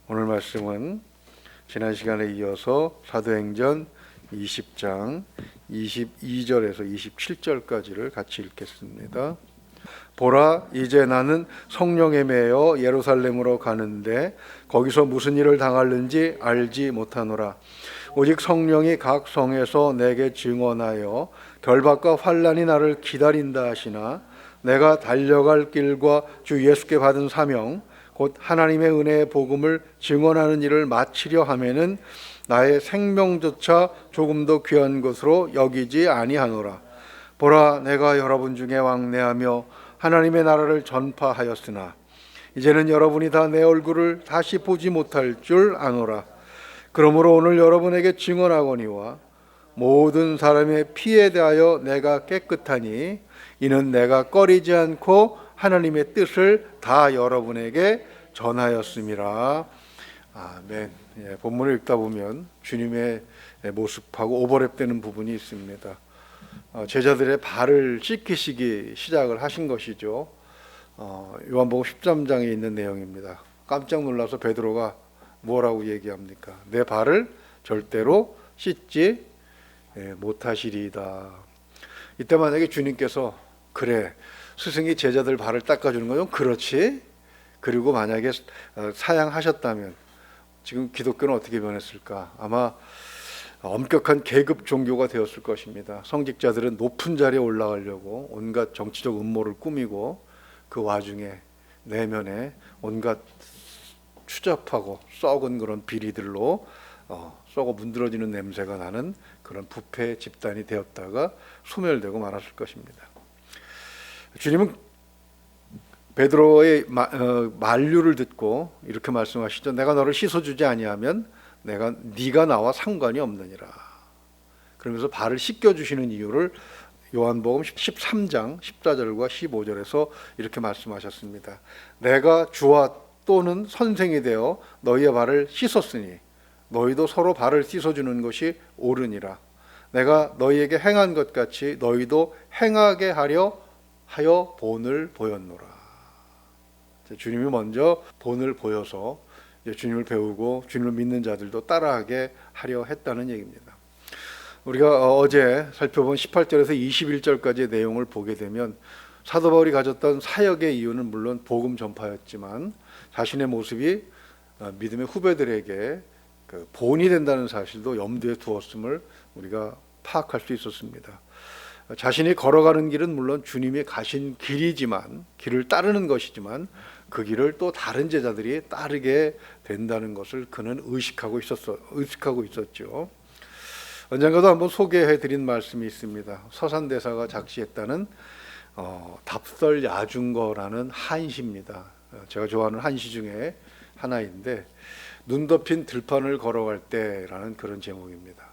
오늘 말씀은 지난 시간에 이어서 사도행전 20장 22절에서 27절까지를 같이 읽겠습니다. 보라, 이제 나는 성령에 매여 예루살렘으로 가는데 거기서 무슨 일을 당하는지 알지 못하노라. 오직 성령이 각 성에서 내게 증언하여 결박과 환난이 나를 기다린다 하시나, 내가 달려갈 길과 주 예수께 받은 사명 곧 하나님의 은혜의 복음을 증언하는 일을 마치려 하면은 나의 생명조차 조금도 귀한 것으로 여기지 아니하노라. 보라, 내가 여러분 중에 왕래하며 하나님의 나라를 전파하였으나 이제는 여러분이 다 내 얼굴을 다시 보지 못할 줄 아노라. 그러므로 오늘 여러분에게 증언하거니와 모든 사람의 피에 대하여 내가 깨끗하니 이는 내가 꺼리지 않고 하나님의 뜻을 다 여러분에게 전하였음이라. 아멘. 본문을 읽다 보면 주님의 모습하고 오버랩되는 부분이 있습니다. 제자들의 발을 씻기시기 시작을 하신 것이죠. 요한복음 13장에 있는 내용입니다. 깜짝 놀라서 베드로가 뭐라고 얘기합니까? 내 발을 절대로 씻지 못하시리이다. 이때 만약에 주님께서 그래, 스승이 제자들 발을 닦아주는 건 좀 그렇지, 그리고 만약에 사양하셨다면 지금 기독교는 어떻게 변했을까? 아마 엄격한 계급 종교가 되었을 것입니다. 성직자들은 높은 자리에 올라가려고 온갖 정치적 음모를 꾸미고 그 와중에 내면에 온갖 추잡하고 썩은 그런 비리들로 썩어 문드러지는 냄새가 나는 그런 부패 집단이 되었다가 소멸되고 말았을 것입니다. 주님은 베드로의 만류를 듣고 이렇게 말씀하시죠. 내가 너를 씻어주지 아니하면 네가 나와 상관이 없느니라. 그러면서 발을 씻겨주시는 이유를 요한복음 13장 14절과 15절에서 이렇게 말씀하셨습니다. 내가 주와 또는 선생이 되어 너희의 발을 씻었으니 너희도 서로 발을 씻어주는 것이 옳으니라. 내가 너희에게 행한 것 같이 너희도 행하게 하여 본을 보였노라. 주님이 먼저 본을 보여서 주님을 배우고 주님을 믿는 자들도 따라하게 하려 했다는 얘기입니다. 우리가 어제 살펴본 18절에서 21절까지의 내용을 보게 되면 사도 바울이 가졌던 사역의 이유는 물론 복음 전파였지만 자신의 모습이 믿음의 후배들에게 본이 된다는 사실도 염두에 두었음을 우리가 파악할 수 있었습니다. 자신이 걸어가는 길은 물론 주님이 가신 길이지만, 길을 따르는 것이지만 그 길을 또 다른 제자들이 따르게 된다는 것을 그는 의식하고 있었죠. 언젠가도 한번 소개해드린 말씀이 있습니다. 서산대사가 작시했다는 답설 야중거라는 한시입니다. 제가 좋아하는 한시 중에 하나인데, 눈 덮인 들판을 걸어갈 때라는 그런 제목입니다.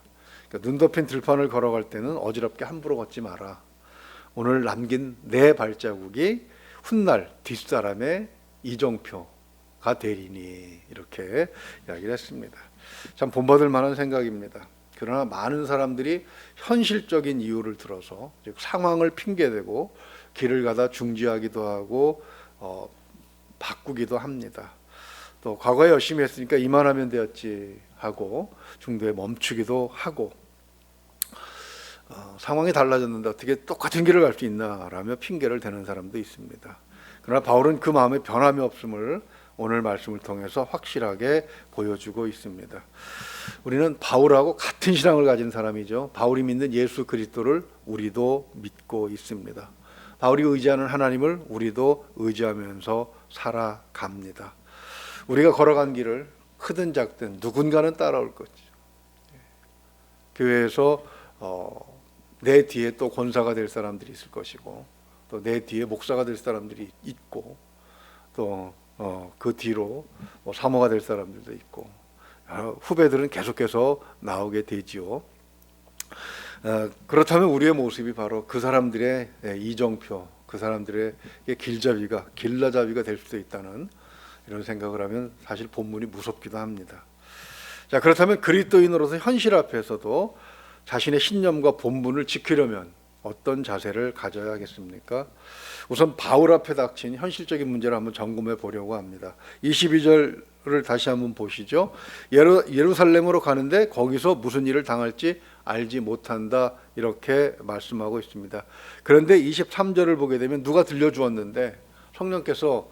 그러니까 눈 덮인 들판을 걸어갈 때는 어지럽게 함부로 걷지 마라. 오늘 남긴 내 발자국이 훗날 뒷사람의 이정표가 되리니, 이렇게 이야기를 했습니다. 참 본받을 만한 생각입니다. 그러나 많은 사람들이 현실적인 이유를 들어서 즉 상황을 핑계대고 길을 가다 중지하기도 하고 바꾸기도 합니다. 또 과거에 열심히 했으니까 이만하면 되었지 하고 중도에 멈추기도 하고, 상황이 달라졌는데 어떻게 똑같은 길을 갈 수 있나 라며 핑계를 대는 사람도 있습니다. 그러나 바울은 그 마음에 변함이 없음을 오늘 말씀을 통해서 확실하게 보여주고 있습니다. 우리는 바울하고 같은 신앙을 가진 사람이죠. 바울이 믿는 예수 그리스도를 우리도 믿고 있습니다. 바울이 의지하는 하나님을 우리도 의지하면서 살아갑니다. 우리가 걸어간 길을 크든 작든 누군가는 따라올 거죠. 교회에서 내 뒤에 또 권사가 될 사람들이 있을 것이고, 또 내 뒤에 목사가 될 사람들이 있고, 또 그 뒤로 사모가 될 사람들도 있고, 후배들은 계속해서 나오게 되지요. 그렇다면 우리의 모습이 바로 그 사람들의 이정표, 그 사람들의 길라잡이가 될 수도 있다는 이런 생각을 하면 사실 본문이 무섭기도 합니다. 자, 그렇다면 그리스도인으로서 현실 앞에서도 자신의 신념과 본분을 지키려면 어떤 자세를 가져야겠습니까? 우선 바울 앞에 닥친 현실적인 문제를 한번 점검해 보려고 합니다. 22절 10절을 다시 한번 보시죠. 예루살렘으로 가는데 거기서 무슨 일을 당할지 알지 못한다, 이렇게 말씀하고 있습니다. 그런데 23절을 보게 되면 누가 들려주었는데 성령께서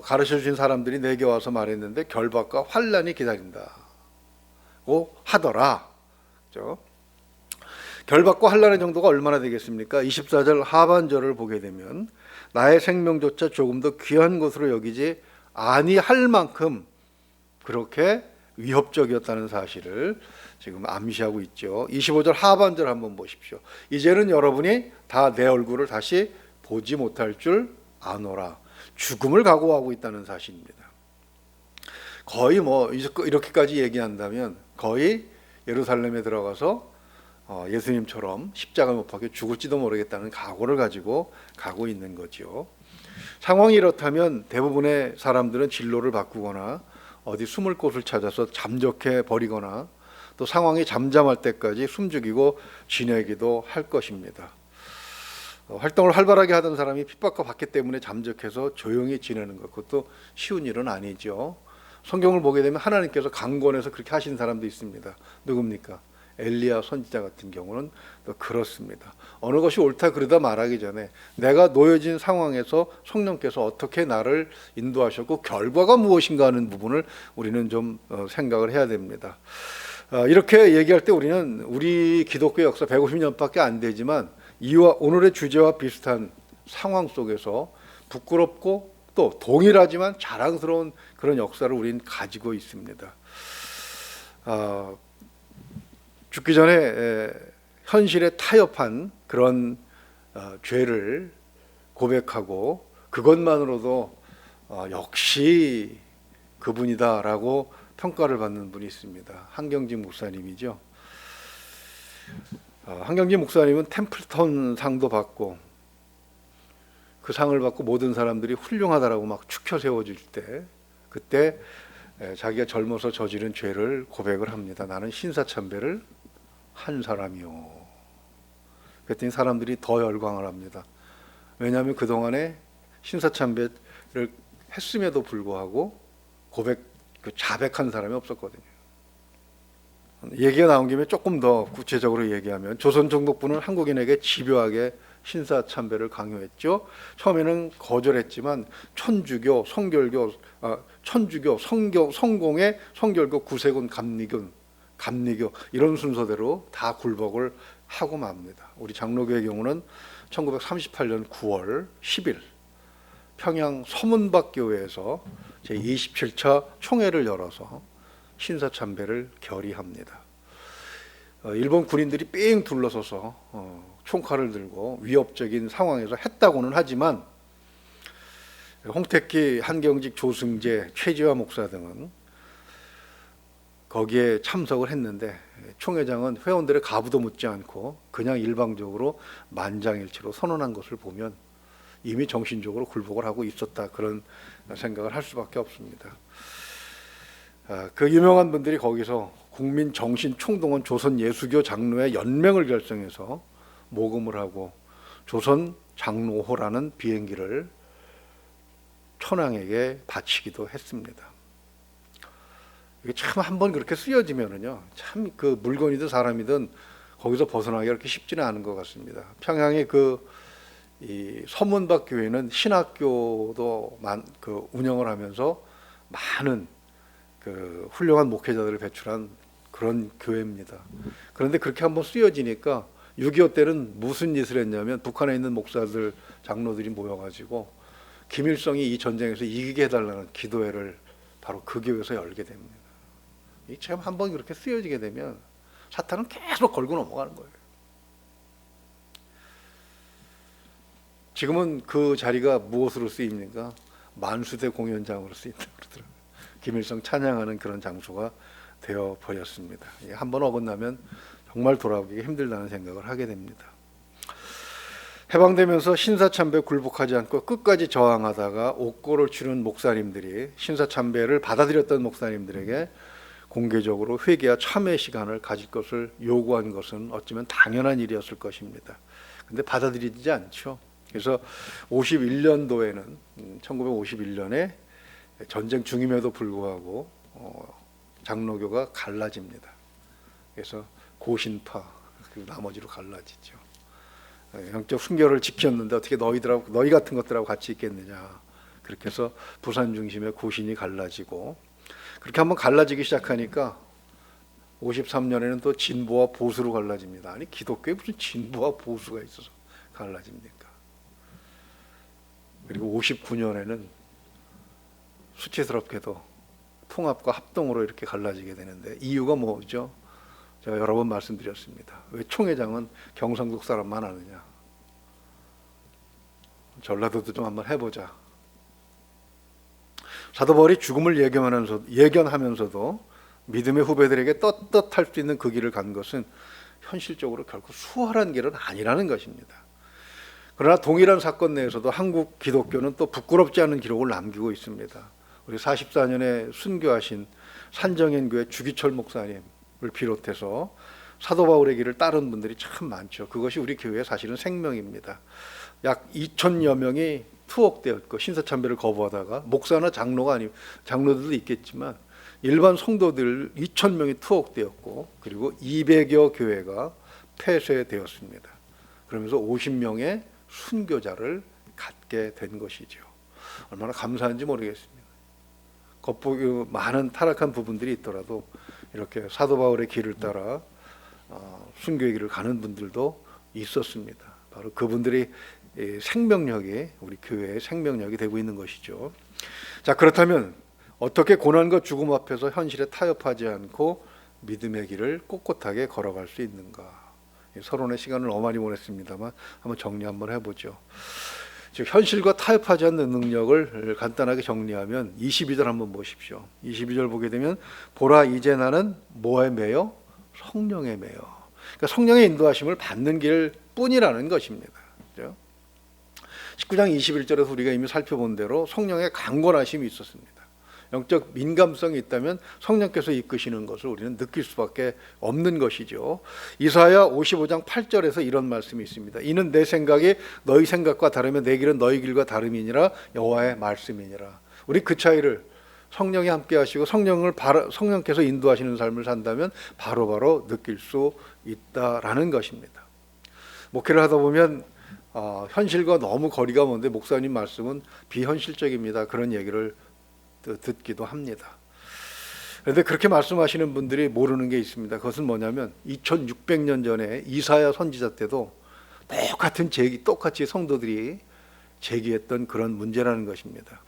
가르쳐 주신 사람들이 내게 와서 말했는데 결박과 환난이 기다린다고 하더라. 그렇죠? 결박과 환난의 정도가 얼마나 되겠습니까? 24절 하반절을 보게 되면 나의 생명조차 조금 더 귀한 것으로 여기지 아니할 만큼 그렇게 위협적이었다는 사실을 지금 암시하고 있죠. 25절 하반절 한번 보십시오. 이제는 여러분이 다 내 얼굴을 다시 보지 못할 줄 아노라. 죽음을 각오하고 있다는 사실입니다. 거의 이렇게까지 얘기한다면 거의 예루살렘에 들어가서 예수님처럼 십자가 못 박혀 죽을지도 모르겠다는 각오를 가지고 가고 있는 거죠. 상황이 이렇다면 대부분의 사람들은 진로를 바꾸거나 어디 숨을 곳을 찾아서 잠적해 버리거나 또 상황이 잠잠할 때까지 숨죽이고 지내기도 할 것입니다. 활동을 활발하게 하던 사람이 핍박과 박해 때문에 잠적해서 조용히 지내는 것, 그것도 쉬운 일은 아니죠. 성경을 보게 되면 하나님께서 강권해서 그렇게 하신 사람도 있습니다. 누굽니까? 엘리야 선지자 같은 경우는 또 그렇습니다. 어느 것이 옳다 그러다 말하기 전에 내가 놓여진 상황에서 성령께서 어떻게 나를 인도하셨고 결과가 무엇인가 하는 부분을 우리는 좀 생각을 해야 됩니다. 이렇게 얘기할 때 우리는 우리 기독교 역사 150년밖에 안 되지만 이와 오늘의 주제와 비슷한 상황 속에서 부끄럽고 또 동일하지만 자랑스러운 그런 역사를 우리는 가지고 있습니다. 죽기 전에 현실에 타협한 그런 죄를 고백하고 그것만으로도 역시 그분이다라고 평가를 받는 분이 있습니다. 한경직 목사님이죠. 한경직 목사님은 템플턴 상도 받고 그 상을 받고 모든 사람들이 훌륭하다라고 막 축혀 세워질 때 그때 자기가 젊어서 저지른 죄를 고백을 합니다. 나는 신사참배를 한 사람이요. 그랬더니 사람들이 더 열광을 합니다. 왜냐하면 그동안에 신사참배를 했음에도 불구하고 자백한 사람이 없었거든요. 얘기가 나온 김에 조금 더 구체적으로 얘기하면 조선정독부는 한국인에게 집요하게 신사참배를 강요했죠. 처음에는 거절했지만 천주교, 성결교, 성공회, 성결교, 구세군, 감리교 이런 순서대로 다 굴복을 하고 맙니다. 우리 장로교의 경우는 1938년 9월 10일 평양 서문박 교회에서 제27차 총회를 열어서 신사참배를 결의합니다. 일본 군인들이 삥 둘러서서 총칼을 들고 위협적인 상황에서 했다고는 하지만 홍택기, 한경직, 조승재, 최지화 목사 등은 거기에 참석을 했는데 총회장은 회원들의 가부도 묻지 않고 그냥 일방적으로 만장일치로 선언한 것을 보면 이미 정신적으로 굴복을 하고 있었다, 그런 생각을 할 수밖에 없습니다. 그 유명한 분들이 거기서 국민정신총동원 조선예수교 장로회 연맹을 결성해서 모금을 하고 조선 장로호라는 비행기를 천황에게 바치기도 했습니다. 이게 참 한번 그렇게 쓰여지면은요, 참 그 물건이든 사람이든 거기서 벗어나기가 그렇게 쉽지는 않은 것 같습니다. 평양의 이 서문박 교회는 신학교도 운영을 하면서 많은 그 훌륭한 목회자들을 배출한 그런 교회입니다. 그런데 그렇게 한번 쓰여지니까 6.25 때는 무슨 짓을 했냐면 북한에 있는 목사들, 장로들이 모여가지고 김일성이 이 전쟁에서 이기게 해달라는 기도회를 바로 그 교회에서 열게 됩니다. 이 참 한번 그렇게 쓰여지게 되면 사탄은 계속 걸고 넘어가는 거예요. 지금은 그 자리가 무엇으로 쓰입니까? 만수대 공연장으로 쓰인다고 그러더라고요. 김일성 찬양하는 그런 장소가 되어 버렸습니다. 한번 어긋나면 정말 돌아오기가 힘들다는 생각을 하게 됩니다. 해방되면서 신사참배 굴복하지 않고 끝까지 저항하다가 옥고를 치른 목사님들이 신사참배를 받아들였던 목사님들에게 공개적으로 회개와 참회 시간을 가질 것을 요구한 것은 어쩌면 당연한 일이었을 것입니다. 근데 받아들이지 않죠. 그래서 51년도에는 1951년에 전쟁 중임에도 불구하고 장로교가 갈라집니다. 그래서 고신파 그리고 나머지로 갈라지죠. 영적 순결을 지켰는데 어떻게 너희 같은 것들하고 같이 있겠느냐. 그렇게 해서 부산 중심의 고신이 갈라지고, 그렇게 한번 갈라지기 시작하니까 53년에는 또 진보와 보수로 갈라집니다. 아니 기독교에 무슨 진보와 보수가 있어서 갈라집니까? 그리고 59년에는 수치스럽게도 통합과 합동으로 이렇게 갈라지게 되는데, 이유가 뭐죠? 제가 여러 번 말씀드렸습니다. 왜 총회장은 경상도 사람만 아느냐? 전라도도 좀 한번 해보자. 사도 바울이 죽음을 예견하면서도 믿음의 후배들에게 떳떳할 수 있는 그 길을 간 것은 현실적으로 결코 수월한 길은 아니라는 것입니다. 그러나 동일한 사건 내에서도 한국 기독교는 또 부끄럽지 않은 기록을 남기고 있습니다. 우리 44년에 순교하신 산정현교회 주기철 목사님을 비롯해서 사도 바울의 길을 따른 분들이 참 많죠. 그것이 우리 교회의 사실은 생명입니다. 약 2,000여 명이 투옥되었고, 신사참배를 거부하다가, 목사나 장로들도 있겠지만 일반 성도들 2,000명이 투옥되었고, 그리고 200여 교회가 폐쇄되었습니다. 그러면서 50명의 순교자를 갖게 된 것이죠. 얼마나 감사한지 모르겠습니다. 겉보기 많은 타락한 부분들이 있더라도 이렇게 사도 바울의 길을 따라 순교의 길을 가는 분들도 있었습니다. 바로 그분들이 생명력이, 우리 교회의 생명력이 되고 있는 것이죠. 자, 그렇다면 어떻게 고난과 죽음 앞에서 현실에 타협하지 않고 믿음의 길을 꼿꼿하게 걸어갈 수 있는가? 서론의 시간을 너무 많이 보냈습니다만 한번 정리 한번 해보죠. 즉 현실과 타협하지 않는 능력을 간단하게 정리하면 22절 한번 보십시오. 22절 보게 되면 보라 이제 나는 뭐에 매여? 성령에 매여. 그러니까 성령의 인도하심을 받는 길 뿐이라는 것입니다. 그렇죠? 19장 21절에서 우리가 이미 살펴본 대로 성령의 강권하심이 있었습니다. 영적 민감성이 있다면 성령께서 이끄시는 것을 우리는 느낄 수밖에 없는 것이죠. 이사야 55장 8절에서 이런 말씀이 있습니다. 이는 내 생각이 너희 생각과 다르며 내 길은 너희 길과 다름이니라 여호와의 말씀이니라. 우리 그 차이를 성령이 함께 하시고 성령께서 인도하시는 삶을 산다면 바로바로 느낄 수 있다라는 것입니다. 목회를 하다 보면 현실과 너무 거리가 먼데 목사님 말씀은 비현실적입니다. 그런 얘기를 듣기도 합니다. 그런데 그렇게 말씀하시는 분들이 모르는 게 있습니다. 그것은 뭐냐면 2600년 전에 이사야 선지자 때도 똑같이 성도들이 제기했던 그런 문제라는 것입니다.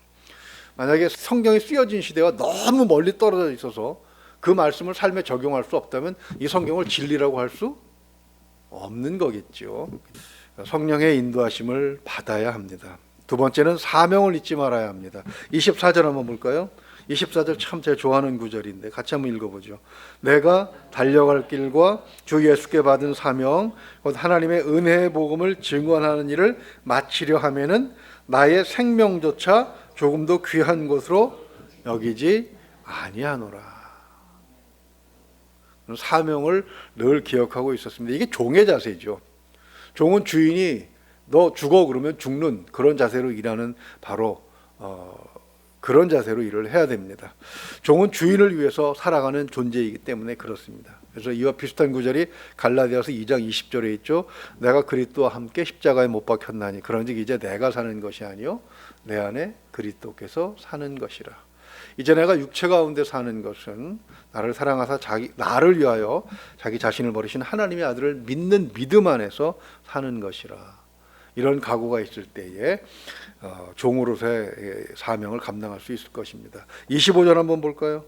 만약에 성경이 쓰여진 시대와 너무 멀리 떨어져 있어서 그 말씀을 삶에 적용할 수 없다면 이 성경을 진리라고 할 수 없는 거겠죠. 성령의 인도하심을 받아야 합니다. 두 번째는 사명을 잊지 말아야 합니다. 24절 한번 볼까요? 24절 참 제가 좋아하는 구절인데 같이 한번 읽어보죠. 내가 달려갈 길과 주 예수께 받은 사명 곧 하나님의 은혜의 복음을 증언하는 일을 마치려 하면은 나의 생명조차 조금도 귀한 것으로 여기지 아니하노라. 사명을 늘 기억하고 있었습니다. 이게 종의 자세죠. 종은 주인이 너 죽어 그러면 죽는 그런 자세로 일하는 바로 그런 자세로 일을 해야 됩니다. 종은 주인을 위해서 살아가는 존재이기 때문에 그렇습니다. 그래서 이와 비슷한 구절이 갈라디아서 2장 20절에 있죠. 내가 그리스도와 함께 십자가에 못 박혔나니 그런즉 이제 내가 사는 것이 아니요 내 안에 그리스도께서 사는 것이라. 이제 내가 육체 가운데 사는 것은 나를 사랑하사 나를 위하여 자기 자신을 버리신 하나님의 아들을 믿는 믿음 안에서 사는 것이라. 이런 각오가 있을 때에 종으로서의 사명을 감당할 수 있을 것입니다. 25절 한번 볼까요?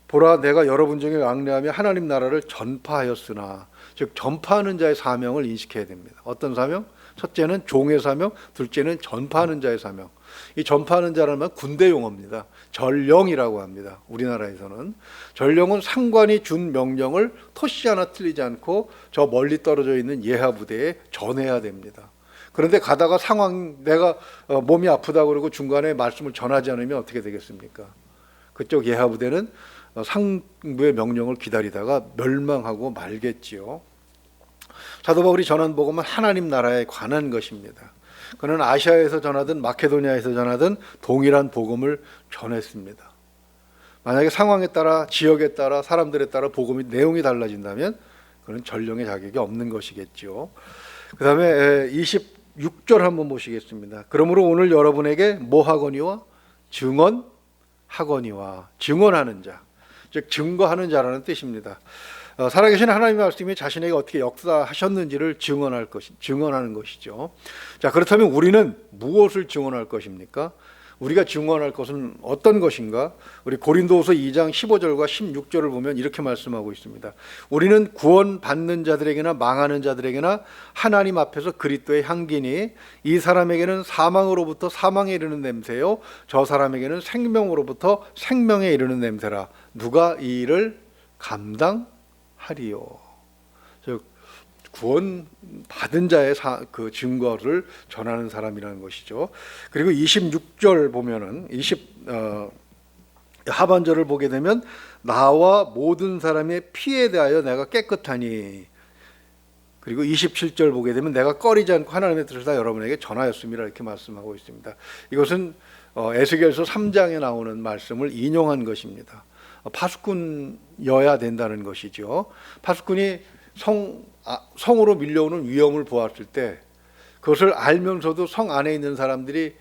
보라 내가 여러분 중에 왕래하며 하나님 나라를 전파하였으나, 즉 전파하는 자의 사명을 인식해야 됩니다. 어떤 사명? 첫째는 종의 사명, 둘째는 전파하는 자의 사명. 이 전파하는 자라는 말 군대 용어입니다. 전령이라고 합니다. 우리나라에서는 전령은 상관이 준 명령을 토시 하나 틀리지 않고 저 멀리 떨어져 있는 예하 부대에 전해야 됩니다. 그런데 가다가 내가 몸이 아프다 그러고 중간에 말씀을 전하지 않으면 어떻게 되겠습니까? 그쪽 예하 부대는 상부의 명령을 기다리다가 멸망하고 말겠지요. 사도 바울이 전한 복음은 하나님 나라에 관한 것입니다. 그는 아시아에서 전하든 마케도니아에서 전하든 동일한 복음을 전했습니다. 만약에 상황에 따라, 지역에 따라, 사람들에 따라 복음의 내용이 달라진다면 그는 전령의 자격이 없는 것이겠죠. 그 다음에 26절 한번 보시겠습니다. 그러므로 오늘 여러분에게 뭐 하거니와 증언하거니와, 증언하는 자, 즉 증거하는 자라는 뜻입니다. 살아계신 하나님의 말씀이 자신에게 어떻게 역사하셨는지를 증언하는 것이죠. 자, 그렇다면 우리는 무엇을 증언할 것입니까? 우리가 증언할 것은 어떤 것인가? 우리 고린도후서 2장 15절과 16절을 보면 이렇게 말씀하고 있습니다. 우리는 구원받는 자들에게나 망하는 자들에게나 하나님 앞에서 그리스도의 향기니 이 사람에게는 사망으로부터 사망에 이르는 냄새요 저 사람에게는 생명으로부터 생명에 이르는 냄새라. 누가 이 일을 감당하리요? 즉 구원 받은 자의 그 증거를 전하는 사람이라는 것이죠. 그리고 26절 보면은 하반절을 보게 되면 나와 모든 사람의 피에 대하여 내가 깨끗하니, 그리고 27절 보게 되면 내가 꺼리지 않고 하나님의 뜻을 다 여러분에게 전하였습니다, 이렇게 말씀하고 있습니다. 이것은 에스겔서 3장에 나오는 말씀을 인용한 것입니다. 파수꾼이어야 된다는 것이죠. 파수꾼이 성으로 밀려오는 위험을 보았을 때 그것을 알면서도 성 안에 있는 사람들이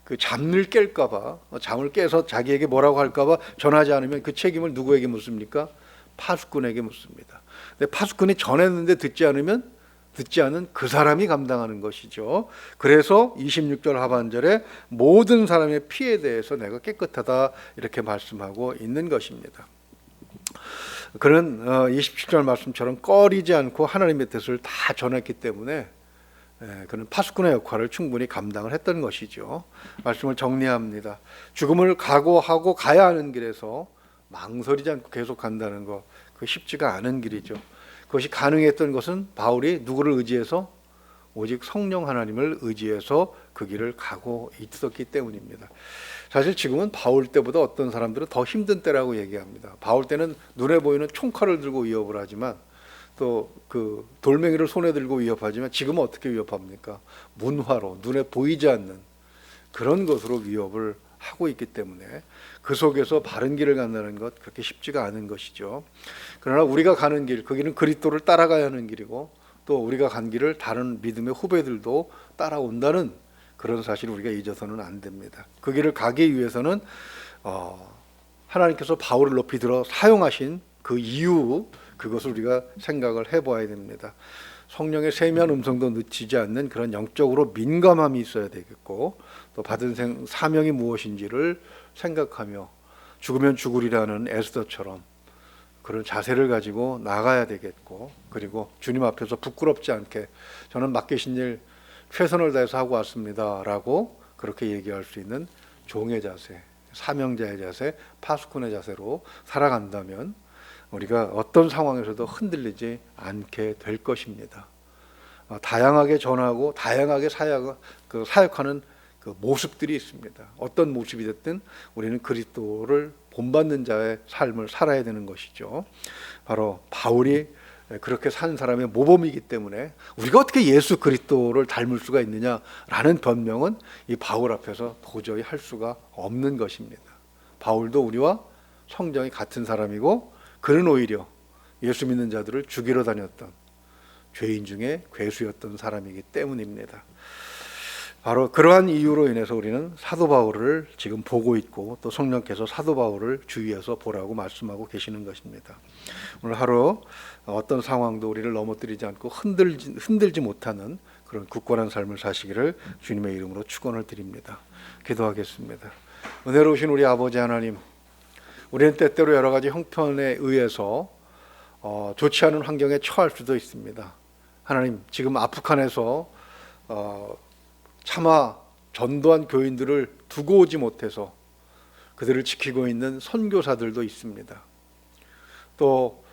그 잠을 깰까봐, 잠을 깨서 자기에게 뭐라고 할까봐 전하지 않으면 그 책임을 누구에게 묻습니까? 파수꾼에게 묻습니다. 근데 파수꾼이 전했는데 듣지 않은 그 사람이 감당하는 것이죠. 그래서 26절 하반절에 모든 사람의 피에 대해서 내가 깨끗하다 이렇게 말씀하고 있는 것입니다. 그는 27절 말씀처럼 꺼리지 않고 하나님의 뜻을 다 전했기 때문에 그는 파수꾼의 역할을 충분히 감당을 했던 것이죠. 말씀을 정리합니다. 죽음을 각오하고 가야 하는 길에서 망설이지 않고 계속 간다는 것, 그 쉽지가 않은 길이죠. 그것이 가능했던 것은 바울이 누구를 의지해서? 오직 성령 하나님을 의지해서 그 길을 가고 있었기 때문입니다. 사실 지금은 바울 때보다 어떤 사람들은 더 힘든 때라고 얘기합니다. 바울 때는 눈에 보이는 총칼을 들고 위협을 하지만, 또 그 돌멩이를 손에 들고 위협하지만 지금은 어떻게 위협합니까? 문화로, 눈에 보이지 않는 그런 것으로 위협을 하고 있기 때문에 그 속에서 바른 길을 간다는 것, 그렇게 쉽지가 않은 것이죠. 그러나 우리가 가는 길, 그 길은 그리스도를 따라가야 하는 길이고, 또 우리가 간 길을 다른 믿음의 후배들도 따라온다는 그런 사실을 우리가 잊어서는 안 됩니다. 그 길을 가기 위해서는 하나님께서 바울을 높이 들어 사용하신 그 이유, 그것을 우리가 생각을 해봐야 됩니다. 성령의 세미한 음성도 늦추지 않는 그런 영적으로 민감함이 있어야 되겠고, 또 받은 사명이 무엇인지를 생각하며 죽으면 죽으리라는 에스더처럼 그런 자세를 가지고 나가야 되겠고, 그리고 주님 앞에서 부끄럽지 않게 저는 맡기신 일 최선을 다해서 하고 왔습니다 라고 그렇게 얘기할 수 있는 종의 자세, 사명자의 자세, 파수꾼의 자세로 살아간다면 우리가 어떤 상황에서도 흔들리지 않게 될 것입니다. 다양하게 전하고 다양하게 사역하는 그 모습들이 있습니다. 어떤 모습이 됐든 우리는 그리스도를 본받는 자의 삶을 살아야 되는 것이죠. 바로 바울이 그렇게 산 사람의 모범이기 때문에 우리가 어떻게 예수 그리스도를 닮을 수가 있느냐라는 변명은 이 바울 앞에서 도저히 할 수가 없는 것입니다. 바울도 우리와 성정이 같은 사람이고, 그는 오히려 예수 믿는 자들을 죽이러 다녔던 죄인 중에 괴수였던 사람이기 때문입니다. 바로 그러한 이유로 인해서 우리는 사도 바울을 지금 보고 있고, 또 성령께서 사도 바울을 주위에서 보라고 말씀하고 계시는 것입니다. 오늘 하루 어떤 상황도 우리를 넘어뜨리지 않고 흔들지 못하는 그런 굳건한 삶을 사시기를 주님의 이름으로 축원을 드립니다. 기도하겠습니다. 은혜로우신 우리 아버지 하나님, 우리는 때때로 여러 가지 형편에 의해서 좋지 않은 환경에 처할 수도 있습니다. 하나님, 지금 아프간에서 차마 전도한 교인들을 두고 오지 못해서 그들을 지키고 있는 선교사들도 있습니다. 또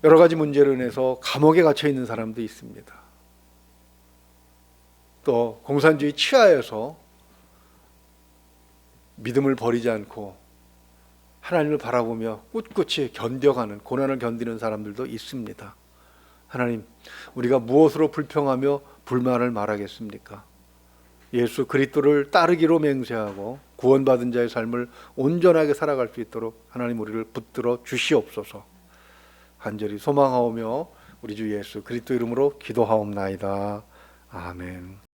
여러 가지 문제로 인해서 감옥에 갇혀 있는 사람도 있습니다. 또 공산주의 치하에서 믿음을 버리지 않고 하나님을 바라보며 꿋꿋이 견뎌가는, 고난을 견디는 사람들도 있습니다. 하나님, 우리가 무엇으로 불평하며 불만을 말하겠습니까? 예수 그리스도를 따르기로 맹세하고 구원받은 자의 삶을 온전하게 살아갈 수 있도록 하나님 우리를 붙들어 주시옵소서. 간절히 소망하오며 우리 주 예수 그리스도 이름으로 기도하옵나이다. 아멘.